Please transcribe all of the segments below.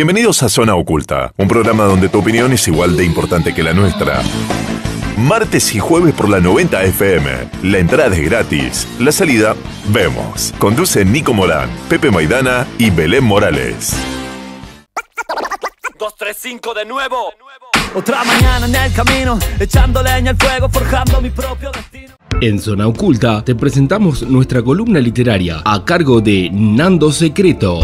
Bienvenidos a Zona Oculta, un programa donde tu opinión es igual de importante que la nuestra. Martes y jueves por la 90 FM. La entrada es gratis. La salida, vemos. Conduce Nico Morán, Pepe Maidana y Belén Morales. 235 de nuevo. Otra mañana en el camino, echando leña al fuego, forjando mi propio destino. En Zona Oculta te presentamos nuestra columna literaria a cargo de Nando Secreto.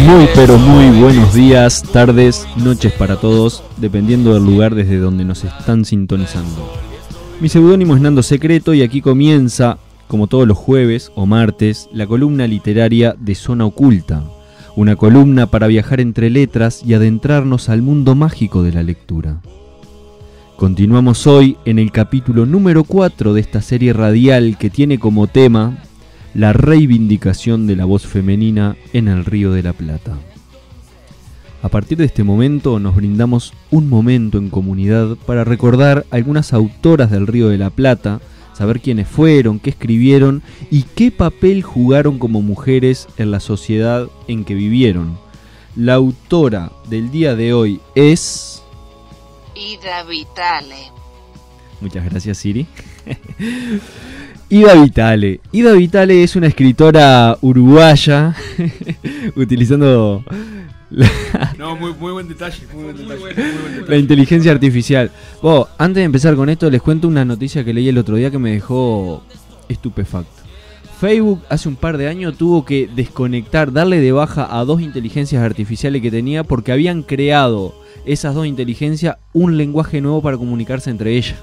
Muy pero muy buenos días, tardes, noches para todos, dependiendo del lugar desde donde nos están sintonizando. Mi seudónimo es Nando Secreto y aquí comienza, como todos los jueves o martes, la columna literaria de Zona Oculta. Una columna para viajar entre letras y adentrarnos al mundo mágico de la lectura. Continuamos hoy en el capítulo número 4 de esta serie radial que tiene como tema la reivindicación de la voz femenina en el Río de la Plata. A partir de este momento nos brindamos un momento en comunidad para recordar algunas autoras del Río de la Plata, saber quiénes fueron, qué escribieron y qué papel jugaron como mujeres en la sociedad en que vivieron. La autora del día de hoy es... Ida Vitale. Muchas gracias, Siri. Ida Vitale. Ida Vitale es una escritora uruguaya, utilizando muy buen detalle, la inteligencia artificial. Antes de empezar con esto, les cuento una noticia que leí el otro día que me dejó estupefacto. Facebook hace un par de años tuvo que desconectar, darle de baja a 2 inteligencias artificiales que tenía porque habían creado esas 2 inteligencias un lenguaje nuevo para comunicarse entre ellas.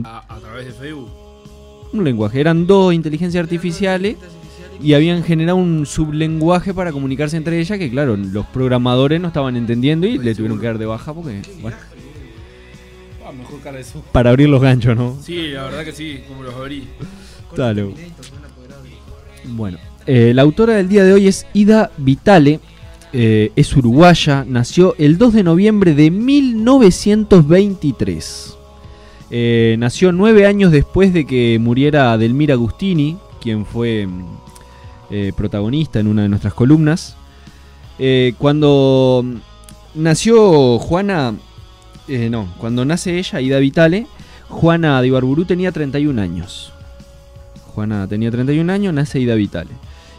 ¿A través de Facebook? Un lenguaje, eran 2 inteligencias artificiales y habían generado un sublenguaje para comunicarse entre ellas que claro, los programadores no estaban entendiendo y le tuvieron que dar de baja porque, bueno, mejor cara eso. Para abrir los ganchos, ¿no? Sí, la verdad que sí, como los abrí. Claro. Bueno, la autora del día de hoy es Ida Vitale, es uruguaya, nació el 2 de noviembre de 1923. Nació 9 años después de que muriera Delmira Agustini, quien fue protagonista en una de nuestras columnas. Cuando nació Juana, cuando nace ella, Ida Vitale, Juana de Ibarburu tenía 31 años. Juana tenía 31 años, nace Ida Vitale.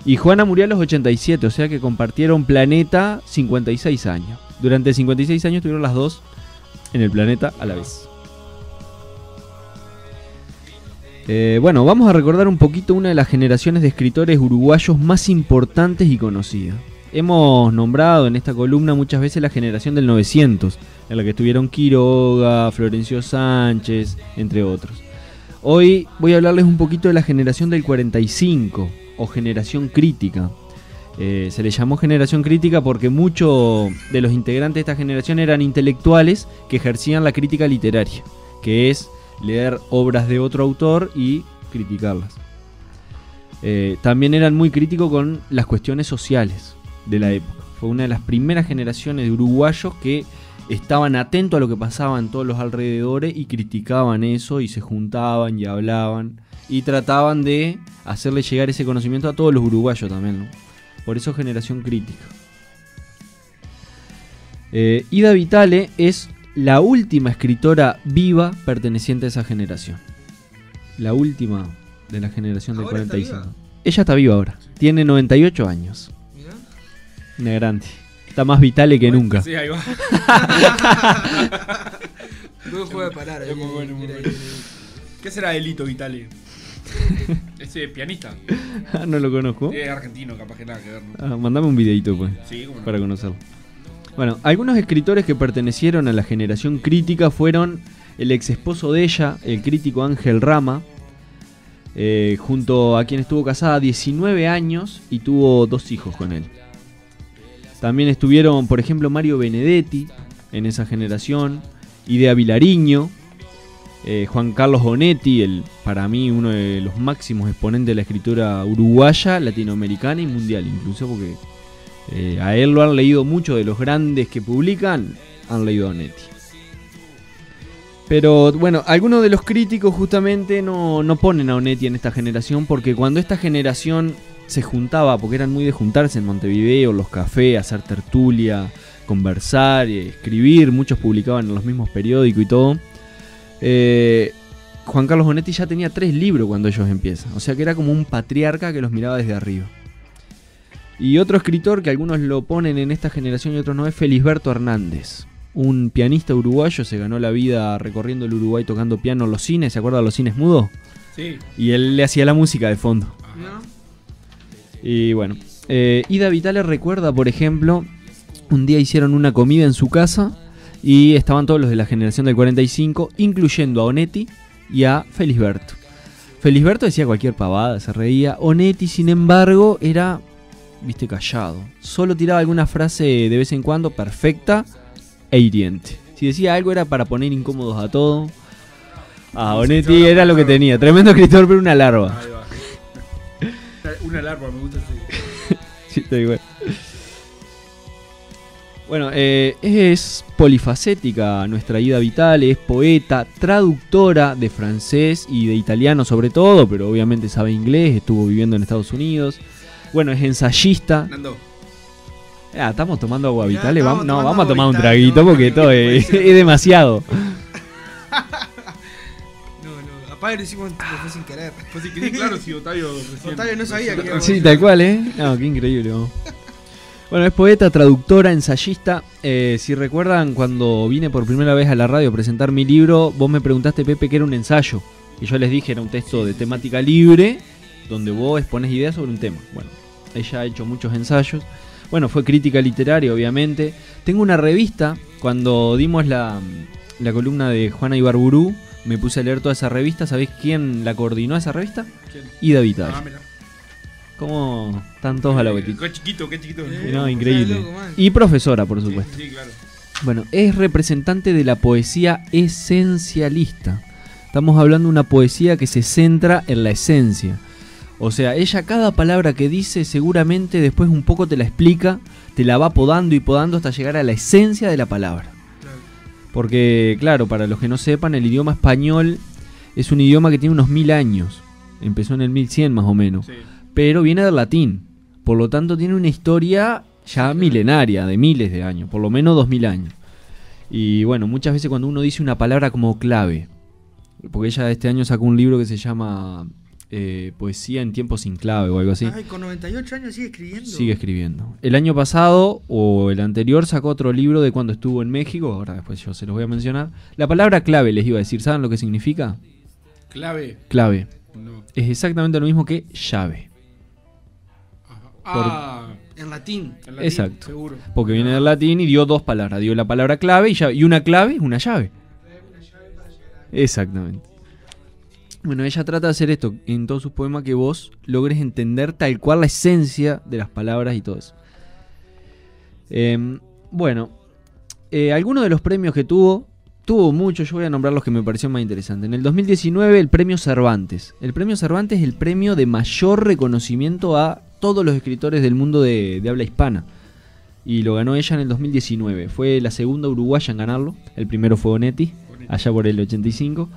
Y Juana murió a los 87, o sea que compartieron planeta 56 años. Durante 56 años tuvieron las dos en el planeta a la vez. Bueno, vamos a recordar un poquito una de las generaciones de escritores uruguayos más importantes y conocidas. Hemos nombrado en esta columna muchas veces la generación del 900, en la que estuvieron Quiroga, Florencio Sánchez, entre otros. Hoy voy a hablarles un poquito de la generación del 45, o generación crítica. Se le llamó generación crítica porque muchos de los integrantes de esta generación eran intelectuales que ejercían la crítica literaria, que es leer obras de otro autor y criticarlas. También eran muy críticos con las cuestiones sociales de la época. Fue una de las primeras generaciones de uruguayos que estaban atentos a lo que pasaba en todos los alrededores y criticaban eso y se juntaban y hablaban y trataban de hacerle llegar ese conocimiento a todos los uruguayos también, ¿no? Por eso generación crítica. Ida Vitale es la última escritora viva perteneciente a esa generación. La última de la generación del 45. Ella está viva ahora. Tiene 98 años. Mirá. Una grande. Está más Vitale que nunca. Sí, ahí va. No puede parar. Es muy bueno, muy bueno. ¿Qué será Delito Vitale? Ese pianista. No lo conozco. Es argentino, capaz que nada que ver, ¿no? Mandame un videito pues, sí, ¿cómo no? para conocerlo. Bueno, algunos escritores que pertenecieron a la generación crítica fueron el ex esposo de ella, el crítico Ángel Rama, junto a quien estuvo casada 19 años y tuvo 2 hijos con él. También estuvieron, por ejemplo, Mario Benedetti en esa generación, Idea Vilariño, Juan Carlos Bonetti, para mí uno de los máximos exponentes de la escritura uruguaya, latinoamericana y mundial, incluso porque a él lo han leído muchos de los grandes que publican, han leído a Bonetti. Pero bueno, algunos de los críticos justamente no ponen a Onetti en esta generación, porque cuando esta generación se juntaba, porque eran muy de juntarse en Montevideo, los cafés, hacer tertulia, conversar, escribir, muchos publicaban en los mismos periódicos y todo. Juan Carlos Onetti ya tenía 3 libros cuando ellos empiezan, o sea que era como un patriarca que los miraba desde arriba. Y otro escritor que algunos lo ponen en esta generación y otros no es Felisberto Hernández, un pianista uruguayo, se ganó la vida recorriendo el Uruguay tocando piano en los cines, ¿se acuerdan de los cines mudos? Sí. Y él le hacía la música de fondo. ¿No? Y bueno, Ida Vitale recuerda, por ejemplo, un día hicieron una comida en su casa y estaban todos los de la generación del 45, incluyendo a Onetti y a Felisberto. Felisberto decía cualquier pavada, se reía. Onetti, sin embargo, era, viste, callado. Solo tiraba alguna frase de vez en cuando, perfecta e hiriente. Si decía algo era para poner incómodos a todo. Onetti era lo que tenía. Tremendo escritor, pero una larva. Ahí va. Una larva, me gusta así. Sí, está igual. Bueno, es polifacética nuestra Ida Vitale, es poeta, traductora de francés y de italiano sobre todo, pero obviamente sabe inglés, estuvo viviendo en Estados Unidos. Bueno, es ensayista. Nando. Estamos tomando agua Vitale, estamos vamos, tomando vamos a tomar un agua traguito Vitale, porque no, todo es demasiado. No, apague lo hicimos fue sin querer. Pues si quedé claro si Otavio recién. Otavio no sabía que Sí, tal cual, No, qué increíble. ¿No? Bueno, es poeta, traductora, ensayista. Si recuerdan, cuando vine por primera vez a la radio a presentar mi libro, vos me preguntaste, Pepe, que era un ensayo. Y yo les dije, era un texto de temática libre, donde vos exponés ideas sobre un tema. Bueno, ella ha hecho muchos ensayos. Bueno, fue crítica literaria, obviamente. Tengo una revista, cuando dimos la columna de Juana Ibarburú, me puse a leer toda esa revista. ¿Sabés quién la coordinó esa revista? ¿Quién? Ida Vitale. Mira. ¿Cómo están todos a la vueltita? Qué chiquito, qué chiquito. No, increíble. loco, man. Y profesora, por supuesto. Sí, claro. Bueno, es representante de la poesía esencialista. Estamos hablando de una poesía que se centra en la esencia. O sea, ella cada palabra que dice seguramente después un poco te la explica, te la va podando y podando hasta llegar a la esencia de la palabra. Porque, claro, para los que no sepan, el idioma español es un idioma que tiene unos 1000 años. Empezó en el 1100 más o menos. Sí. Pero viene del latín. Por lo tanto tiene una historia ya milenaria, de miles de años, por lo menos 2000 años. Y bueno, muchas veces cuando uno dice una palabra como clave, porque ella este año sacó un libro que se llama Poesía en tiempos sin clave o algo así. Ay, con 98 años sigue escribiendo. Sigue escribiendo. El año pasado o el anterior sacó otro libro de cuando estuvo en México, ahora después yo se los voy a mencionar. La palabra clave les iba a decir, ¿saben lo que significa? Clave. Clave. No. Es exactamente lo mismo que llave. En latín. En latín, Exacto. seguro. Porque viene del latín y dio 2 palabras. Dio la palabra clave y llave. Y una clave es una llave. Exactamente. Bueno, ella trata de hacer esto en todos sus poemas, que vos logres entender tal cual la esencia de las palabras y todo eso. Bueno, algunos de los premios que tuvo muchos, yo voy a nombrar los que me parecieron más interesantes. En el 2019 el premio Cervantes. El premio Cervantes es el premio de mayor reconocimiento a todos los escritores del mundo de habla hispana. Y lo ganó ella en el 2019. Fue la segunda uruguaya en ganarlo. El primero fue Onetti, allá por el 85.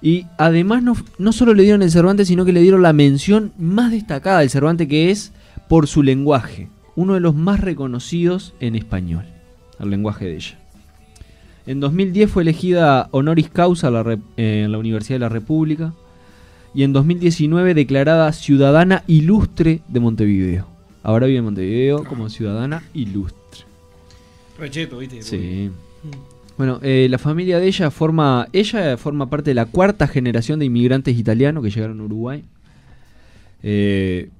Y además no solo le dieron el Cervantes, sino que le dieron la mención más destacada del Cervantes, que es por su lenguaje. Uno de los más reconocidos en español, el lenguaje de ella. En 2010 fue elegida honoris causa en la Universidad de la República. Y en 2019 declarada ciudadana ilustre de Montevideo. Ahora vive en Montevideo como ciudadana ilustre. Recheto, ¿viste? Sí. Bueno, la familia de ella forma parte de la 4ª generación de inmigrantes italianos que llegaron a Uruguay.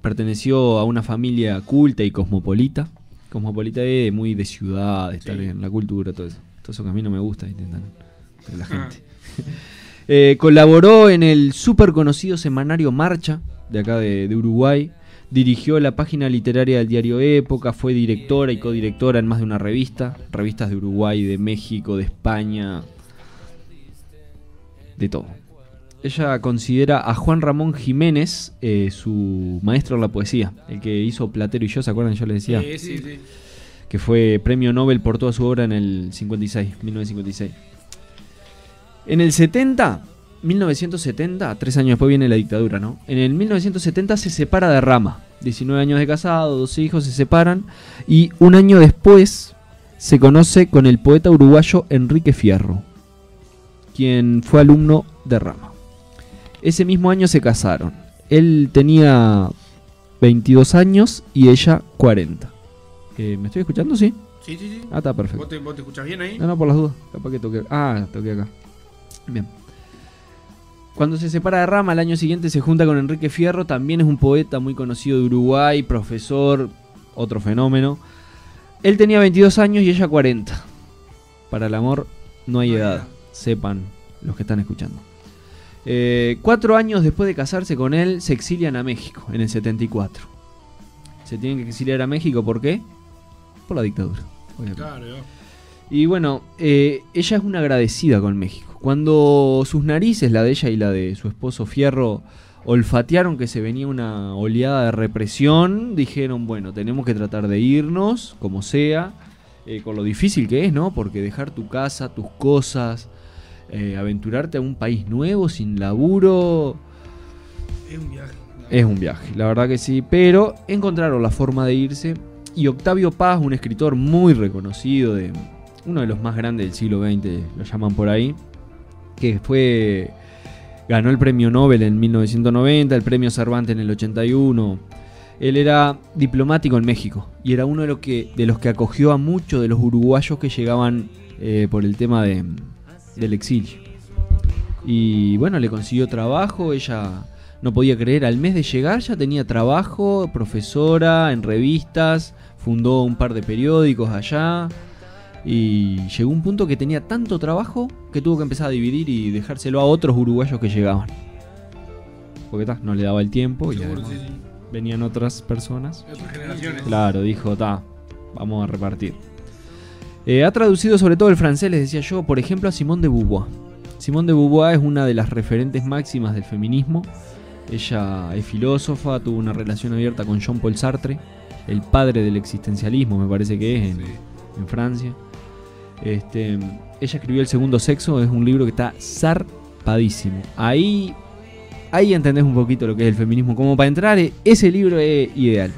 Perteneció a una familia culta y cosmopolita. Cosmopolita es muy de ciudad, de estar en la cultura, todo eso. Todo eso que a mí no me gusta, intentan la gente. Colaboró en el súper conocido semanario Marcha, de acá de Uruguay. Dirigió la página literaria del diario Época, fue directora y codirectora en más de una revista. Revistas de Uruguay, de México, de España, de todo. Ella considera a Juan Ramón Jiménez su maestro en la poesía. El que hizo Platero y yo, ¿se acuerdan? Yo les decía. Sí. Que fue premio Nobel por toda su obra en el 1956. En el 1970, 3 años después viene la dictadura, ¿no? En el 1970 se separa de Rama. 19 años de casado, 2 hijos, se separan. Y un año después se conoce con el poeta uruguayo Enrique Fierro, quien fue alumno de Rama. Ese mismo año se casaron. Él tenía 22 años y ella 40. ¿Me estoy escuchando? ¿Sí? Sí, sí, sí. Ah, está perfecto. ¿Vos te escuchás bien ahí? No, por las dudas. Capaz que toqué. Ah, toqué acá. Bien. Cuando se separa de Rama, al año siguiente se junta con Enrique Fierro. También es un poeta muy conocido de Uruguay, profesor, otro fenómeno. Él tenía 22 años y ella 40. Para el amor no hay edad. Sepan los que están escuchando. 4 años después de casarse con él, se exilian a México en el 74. Se tienen que exiliar a México, ¿por qué? Por la dictadura. Claro. Y bueno, ella es una agradecida con México. Cuando sus narices, la de ella y la de su esposo Fierro, olfatearon que se venía una oleada de represión, dijeron, bueno, tenemos que tratar de irnos, como sea, con lo difícil que es, ¿no? Porque dejar tu casa, tus cosas, aventurarte a un país nuevo, sin laburo... Es un viaje. Es un viaje, la verdad que sí, pero encontraron la forma de irse. Y Octavio Paz, un escritor muy reconocido, uno de los más grandes del siglo XX, lo llaman por ahí, que ganó el premio Nobel en 1990, el premio Cervantes en el 81. Él era diplomático en México y era uno de los que acogió a muchos de los uruguayos que llegaban por el tema del exilio. Y bueno, le consiguió trabajo, ella no podía creer, al mes de llegar ya tenía trabajo, profesora en revistas, fundó un par de periódicos allá y llegó un punto que tenía tanto trabajo que tuvo que empezar a dividir y dejárselo a otros uruguayos que llegaban. Porque no le daba el tiempo y además venían otras personas. Otras generaciones. Claro, dijo, vamos a repartir. Ha traducido sobre todo el francés, les decía yo, por ejemplo a Simone de Beauvoir. Simone de Beauvoir es una de las referentes máximas del feminismo. Ella es filósofa, tuvo una relación abierta con Jean-Paul Sartre, el padre del existencialismo, me parece que es, en Francia. Ella escribió El segundo sexo, es un libro que está zarpadísimo. Ahí entendés un poquito lo que es el feminismo. Como para entrar, ese libro es ideal.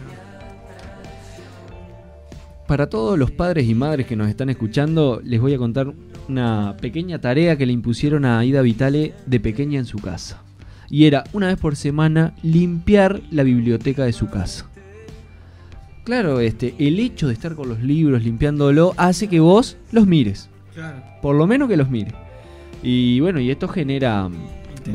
Para todos los padres y madres que nos están escuchando, les voy a contar una pequeña tarea que le impusieron a Ida Vitale de pequeña en su casa. Y era, una vez por semana, limpiar la biblioteca de su casa. Claro, el hecho de estar con los libros limpiándolo hace que vos los mires. Claro. Por lo menos que los mires. Y bueno, y esto va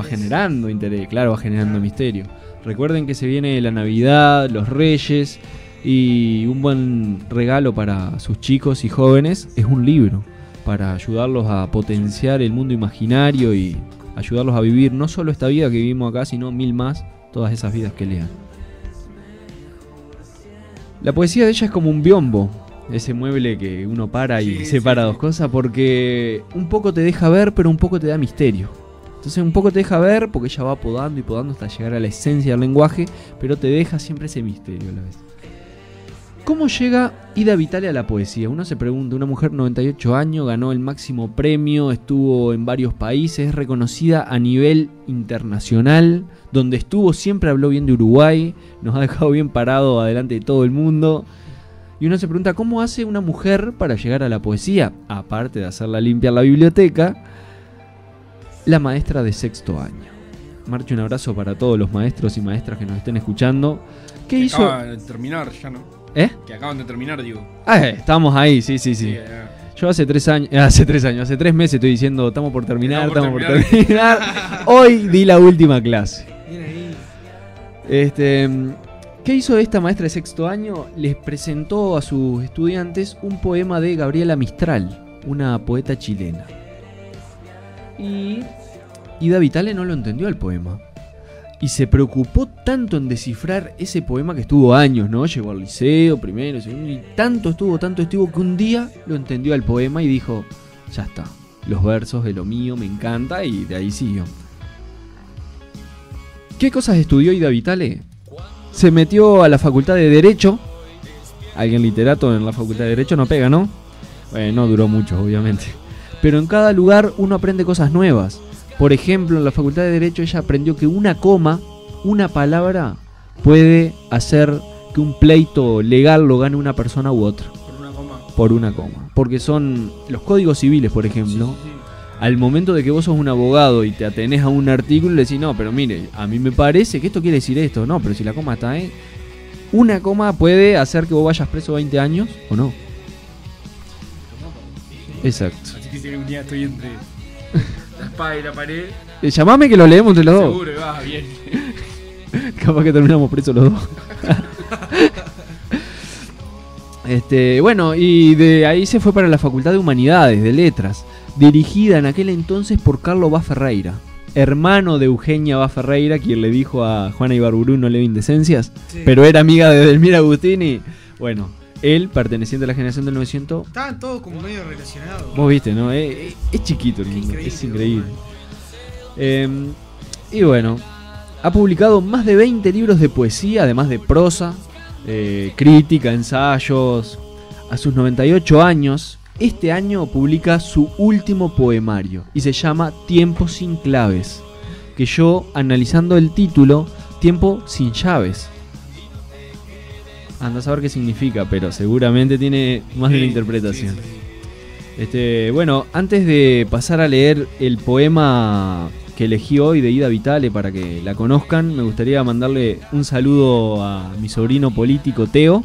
generando interés, claro, va generando misterio. Recuerden que se viene la Navidad, los Reyes, y un buen regalo para sus chicos y jóvenes es un libro, para ayudarlos a potenciar el mundo imaginario y ayudarlos a vivir no solo esta vida que vivimos acá, sino 1000 más, todas esas vidas que lean. La poesía de ella es como un biombo, ese mueble que uno para y separa dos cosas, porque un poco te deja ver, pero un poco te da misterio. Entonces un poco te deja ver, porque ella va podando y podando hasta llegar a la esencia del lenguaje, pero te deja siempre ese misterio a la vez. ¿Cómo llega Ida Vitale a la poesía? Uno se pregunta, una mujer de 98 años, ganó el máximo premio, estuvo en varios países, es reconocida a nivel internacional, donde estuvo siempre habló bien de Uruguay, nos ha dejado bien parado adelante de todo el mundo. Y uno se pregunta, ¿cómo hace una mujer para llegar a la poesía? Aparte de hacerla limpiar la biblioteca, la maestra de sexto año. Marche, un abrazo para todos los maestros y maestras que nos estén escuchando. ¿Qué hizo? Acaban de terminar ya, ¿no? Que acaban de terminar, digo. Estamos ahí, sí. Yo hace 3 meses estoy diciendo, estamos por terminar. Hoy di la última clase. ¿Qué hizo esta maestra de sexto año? Les presentó a sus estudiantes un poema de Gabriela Mistral, una poeta chilena. Y Ida Vitale no lo entendió el poema. Y se preocupó tanto en descifrar ese poema que estuvo años, ¿no? Llegó al liceo, primero, segundo, y tanto estuvo que un día lo entendió el poema y dijo, ya está, los versos de lo mío, me encanta, y de ahí siguió. ¿Qué cosas estudió Ida Vitale? Se metió a la facultad de Derecho. Alguien literato en la facultad de Derecho no pega, ¿no? Bueno, no duró mucho, obviamente. pero en cada lugar uno aprende cosas nuevas. Por ejemplo, en la Facultad de Derecho ella aprendió que una coma, una palabra, puede hacer que un pleito legal lo gane una persona u otra. Por una coma. Porque son los códigos civiles, por ejemplo. Sí. Al momento de que vos sos un abogado y te atenés a un artículo y le decís, no, pero mire, a mí me parece que esto quiere decir esto. No, pero si la coma está ahí, una coma puede hacer que vos vayas preso 20 años o no. Exacto. Así que si un día estoy entre la espada y la pared. Llamame que lo leemos entre los dos. Seguro, va, bien. Capaz que terminamos presos los dos. Bueno, y de ahí se fue para la Facultad de Humanidades, de Letras, dirigida en aquel entonces por Carlos Vaz Ferreira, hermano de Eugenia Vaz Ferreira, quien le dijo a Juana Ibarburu no le ve indecencias, sí. Pero era amiga de Delmira Agustini. Bueno, él, perteneciente a la generación del 900. Estaban todos como medio relacionados. Vos viste, ¿no? Es chiquito el mundo, es increíble. Y bueno, ha publicado más de 20 libros de poesía, además de prosa, crítica, ensayos. A sus 98 años, este año publica su último poemario y se llama Tiempo sin claves, que yo, analizando el título, Tiempo sin llaves, anda a saber qué significa, pero seguramente tiene más de una interpretación. Bueno, antes de pasar a leer el poema que elegí hoy de Ida Vitale para que la conozcan, me gustaría mandarle un saludo a mi sobrino político Teo,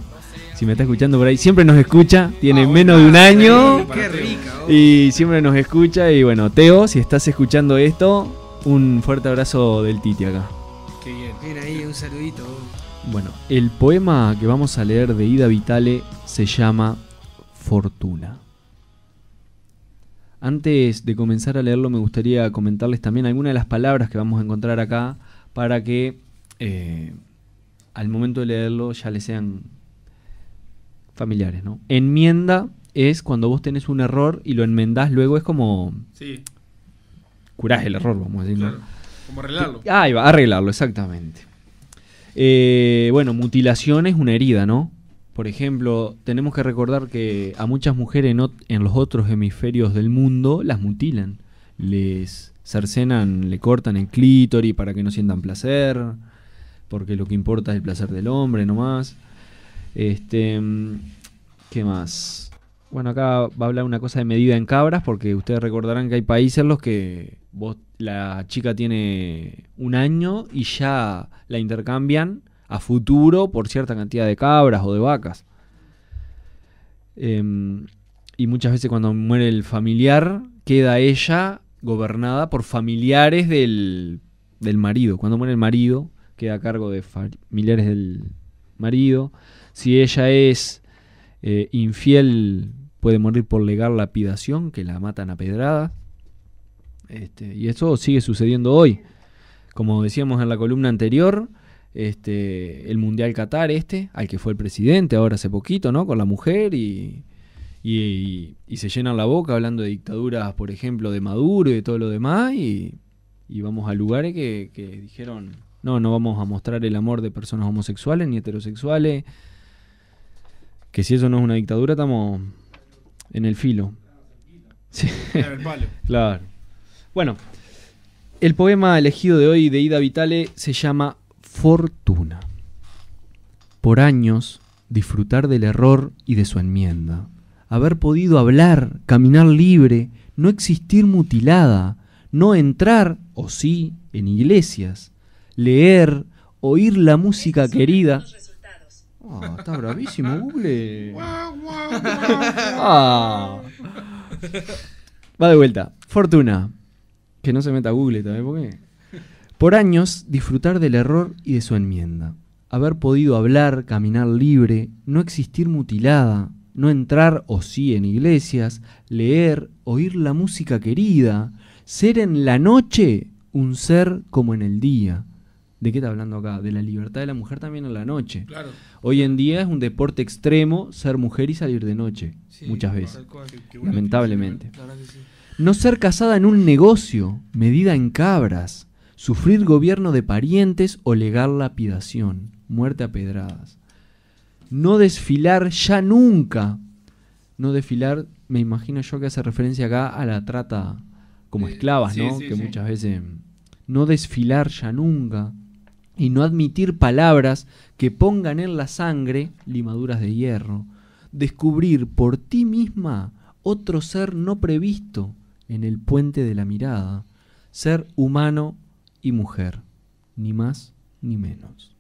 si me está escuchando por ahí. Siempre nos escucha, tiene menos de un año. Qué rica, y siempre nos escucha. Y bueno, Teo, si estás escuchando esto, un fuerte abrazo del Titi acá. Qué bien. Bien ahí, un saludito. Bueno, el poema que vamos a leer de Ida Vitale se llama Fortuna. Antes de comenzar a leerlo, me gustaría comentarles también algunas de las palabras que vamos a encontrar acá para que al momento de leerlo ya les sean familiares, ¿no? Enmienda es cuando vos tenés un error y lo enmendás luego, es como... Sí. Curás el error, vamos a decir, claro. ¿no? Como arreglarlo. Ahí va, arreglarlo, exactamente. Bueno, mutilación es una herida, ¿no? Por ejemplo, tenemos que recordar que a muchas mujeres en los otros hemisferios del mundo las mutilan. Les cercenan, le cortan el clítoris para que no sientan placer, porque lo que importa es el placer del hombre nomás. ¿Qué más? Bueno, acá va a hablar una cosa de medida en cabras, porque ustedes recordarán que hay países en los que la chica tiene un año y ya la intercambian a futuro por cierta cantidad de cabras o de vacas. Y muchas veces cuando muere el familiar, queda ella gobernada por familiares del marido. Cuando muere el marido, queda a cargo de familiares del marido. Si ella es infiel, puede morir por legal lapidación, que la matan a pedradas. Y eso sigue sucediendo hoy. Como decíamos en la columna anterior, el Mundial Qatar al que fue el presidente ahora hace poquito, ¿no? Con la mujer y se llenan la boca hablando de dictaduras, por ejemplo, de Maduro y de todo lo demás, y vamos a lugares que dijeron no vamos a mostrar el amor de personas homosexuales ni heterosexuales, que si eso no es una dictadura estamos en el filo. Sí. En el palo. Claro. Bueno, el poema elegido de hoy de Ida Vitale se llama Fortuna. Por años, disfrutar del error y de su enmienda. Haber podido hablar, caminar libre, no existir mutilada, no entrar, o sí, en iglesias, leer, oír la música querida. Está bravísimo, Google. Va de vuelta. Fortuna. Que no se meta Google también, ¿por qué? Por años, disfrutar del error y de su enmienda. Haber podido hablar, caminar libre, no existir mutilada, no entrar o sí en iglesias, leer, oír la música querida, ser en la noche un ser como en el día. ¿De qué está hablando acá? De la libertad de la mujer también en la noche. Claro. Hoy en día es un deporte extremo ser mujer y salir de noche, sí, muchas veces, lamentablemente. Claro que sí. No ser casada en un negocio, medida en cabras, sufrir gobierno de parientes o legal lapidación, muerte a pedradas. No desfilar ya nunca. No desfilar me imagino yo que hace referencia acá a la trata como esclavas, sí, ¿no? sí, Que sí. muchas veces no desfilar ya nunca y no admitir palabras que pongan en la sangre limaduras de hierro. Descubrir por ti misma otro ser no previsto en el puente de la mirada. Ser humano y mujer, ni más ni menos.